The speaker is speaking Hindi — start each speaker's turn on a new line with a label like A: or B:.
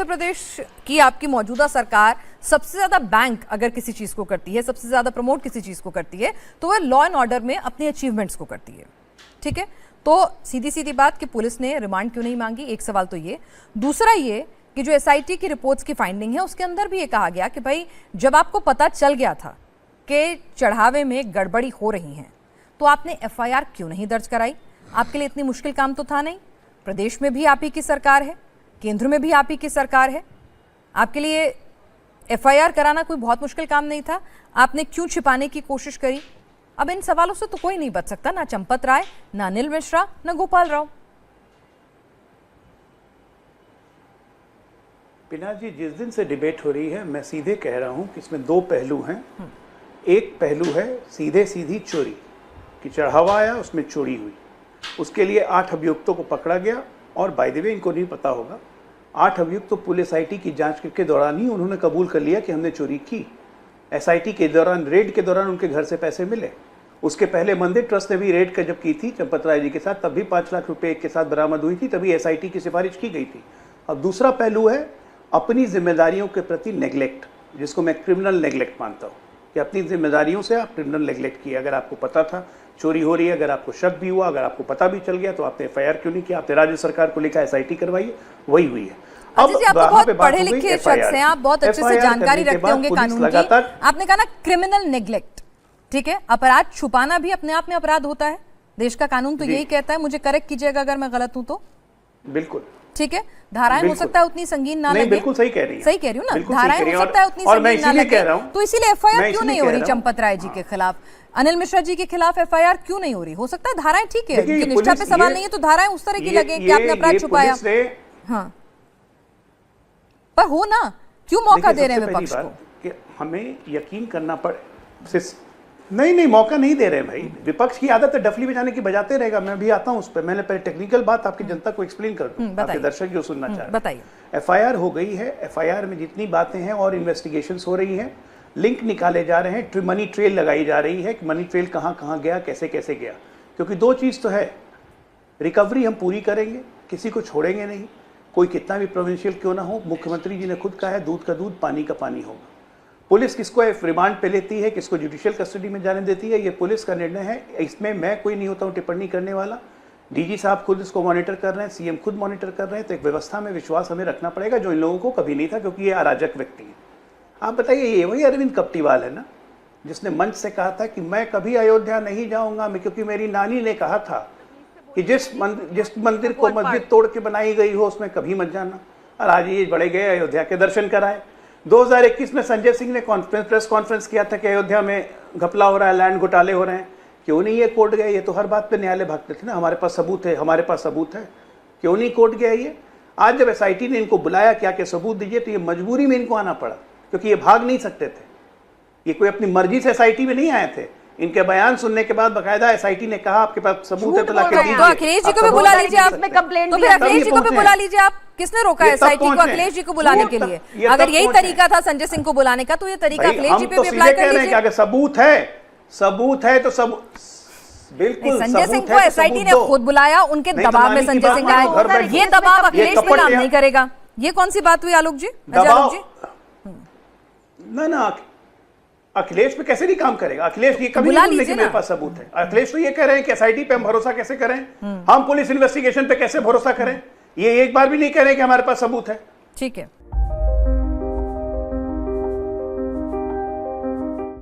A: उत्तर प्रदेश की आपकी मौजूदा सरकार सबसे ज्यादा बैंक अगर किसी चीज को करती है, सबसे ज्यादा प्रमोट किसी चीज को करती है, तो वह लॉ एंड ऑर्डर में अपनी अचीवमेंट्स को करती है। ठीक है, तो सीधी सीधी बात कि पुलिस ने रिमांड क्यों नहीं मांगी, एक सवाल तो ये। दूसरा ये कि जो एसआईटी की रिपोर्ट्स की फाइंडिंग है उसके अंदर भी ये कहा गया कि भाई जब आपको पता चल गया था कि चढ़ावे में गड़बड़ी हो रही है तो आपने एफआईआर क्यों नहीं दर्ज कराई? आपके लिए इतनी मुश्किल काम तो था नहीं। प्रदेश में भी आप ही की सरकार है, केंद्र में भी आप ही की सरकार है, आपके लिए एफआईआर कराना कोई बहुत मुश्किल काम नहीं था। आपने क्यों छिपाने की कोशिश करी? अब इन सवालों से तो कोई नहीं बच सकता, ना चंपत राय, ना अनिल मिश्रा, ना गोपाल राव।
B: पिनाक जी, जिस दिन से डिबेट हो रही है मैं सीधे कह रहा हूं कि इसमें दो पहलू हैं। एक पहलू है सीधे सीधी चोरी कि चढ़ावा आया, उसमें चोरी हुई, उसके लिए 8 अभियुक्तों को पकड़ा गया। और बाय द वे इनको नहीं पता होगा, 8 अभियुक्त तो पुलिस एसआईटी की जांच के दौरान ही उन्होंने कबूल कर लिया कि हमने चोरी की। एसआईटी के दौरान, रेड के दौरान उनके घर से पैसे मिले। उसके पहले मंदिर ट्रस्ट ने भी रेड का जब की थी चंपत राय जी के साथ, तब भी 5 लाख रुपए के साथ बरामद हुई थी, तभी एसआईटी की सिफारिश की गई थी। अब दूसरा पहलू है अपनी जिम्मेदारियों के प्रति नेग्लेक्ट, जिसको मैं क्रिमिनल नेग्लेक्ट मानता हूँ कि अपनी जिम्मेदारियों से आप क्रिमिनल नेग्लेक्ट किया। अगर आपको पता था चोरी हो रही है, अगर आपको शक भी हुआ, अगर आपको पता भी चल गया, तो आपने एफआईआर क्यों नहीं किया? आपने राज्य सरकार को लेकर एसआईटी करवाई, वही हुई है।
A: अब आप बहुत पढ़े लिखे शख्स हैं, आप बहुत अच्छे से जानकारी रखते होंगे कानून की। आपने कहा ना क्रिमिनल नेग्लेक्ट, ठीक है, अपराध छुपाना भी अपने आप में अपराध होता है, देश का कानून तो यही कहता है। मुझे करेक्ट कीजिएगा अगर मैं गलत हूं तो।
B: बिल्कुल
A: ठीक है, धाराएं हो सकता है उतनी संगीन ना लगे।
B: बिल्कुल सही कह रही है,
A: सही कह रही हूँ ना, धाराएं हो सकता है उतनी संगीन ना लगे, तो इसीलिए एफआईआर क्यों नहीं हो रही चंपत राय जी के खिलाफ, अनिल मिश्रा जी के खिलाफ एफआईआर क्यों नहीं हो रही? हो सकता है धाराएं ठीक है, उनकी निष्ठा पे सवाल नहीं है, तो धाराएं उस तरह की लगे कि आपने अपराध छुपाया। हाँ, पर हो ना, क्यों मौका दे रहे हैं विपक्ष को?
B: कि हमें यकीन करना पड़े। नहीं, मौका नहीं दे रहे हैं भाई। विपक्ष की आदत है डफली बजाने की, बजाते रहेगा। मैं भी आता हूं उस पर। मैंने पहले टेक्निकल बात आपकी जनता को एक्सप्लेन कर दूं, आपके दर्शक जो सुनना चाह रहे हैं।
A: बताइए।
B: एफआईआर हो गई है, एफआईआर में जितनी बातें हैं और इन्वेस्टिगेशंस हो रही हैं, लिंक निकाले जा रहे हैं, मनी ट्रेल लगाई जा रही है कि मनी ट्रेल कहाँ कहाँ गया, कैसे कैसे गया। क्योंकि दो चीज़ तो है, रिकवरी हम पूरी करेंगे, किसी को छोड़ेंगे नहीं, कोई कितना भी प्रोविंशियल क्यों ना हो। मुख्यमंत्री जी ने खुद कहा है दूध का दूध पानी का पानी होगा। पुलिस किसको रिमांड पे लेती है, किसको जुडिशियल कस्टडी में जाने देती है, ये पुलिस का निर्णय है। इसमें मैं कोई नहीं होता हूँ टिप्पणी करने वाला। डीजी साहब खुद इसको मॉनिटर कर रहे हैं, सीएम खुद मॉनिटर कर रहे हैं। तो एक व्यवस्था में विश्वास हमें रखना पड़ेगा, जो इन लोगों को कभी नहीं था, क्योंकि ये अराजक व्यक्ति हैं। आप बताइए, ये वही अरविंद कपटीवाल है ना जिसने मंच से कहा था कि मैं कभी अयोध्या नहीं जाऊंगा, क्योंकि मेरी नानी ने कहा था कि जिस मंदिर को मस्जिद तोड़ के बनाई गई हो उसमें कभी मत जाना। और आज ये बड़े गए, अयोध्या के दर्शन कराए। 2021 में संजय सिंह ने प्रेस कॉन्फ्रेंस किया था कि अयोध्या में घपला हो रहा है, लैंड घोटाले हो रहे हैं। क्यों नहीं ये कोर्ट गए? ये तो हर बात पे न्यायालय भागते थे ना, हमारे पास सबूत है, हमारे पास सबूत है। क्यों नहीं कोर्ट गया ये? आज जब एसआईटी ने इनको बुलाया क्या कि सबूत दीजिए, तो ये मजबूरी में इनको आना पड़ा, क्योंकि ये भाग नहीं सकते थे। ये कोई अपनी मर्जी से एसआईटी में नहीं आए थे। इनके बयान सुनने के बाद बकायदा एसआईटी ने कहा आपके पास सबूत है तो लाके दीजिए।
A: तो अखिलेश जी को भी बुला लीजिए, आप में कंप्लेंट, तो फिर अखिलेश जी को भी बुला लीजिए। आप किसने रोका एसआईटी को अखिलेश जी को बुलाने के लिए? अगर यही तरीका था संजय सिंह को बुलाने का, तो ये तरीका अखिलेश जी पे भी अप्लाई कर लीजिए।
B: अगर सबूत है तो सब बिल्कुल।
A: संजय सिंह को एसआईटी ने खुद बुलाया, उनके दबाव में संजय सिंह आए। ये दबाव अखिलेश पे काम नहीं करेगा। ये कौन सी बात हुई आलोक जी, आलोक जी?
B: ना अखिलेश पे कैसे नहीं काम करेगा? अखिलेश ये कभी नहीं बोलने कि मेरे पास सबूत है। अखिलेश तो ये कह रहे हैं कि एसआईटी पे हम भरोसा कैसे करें, हम पुलिस इन्वेस्टिगेशन पे कैसे भरोसा करें। ये एक बार भी नहीं कह रहे कि हमारे पास सबूत है।
A: ठीक है।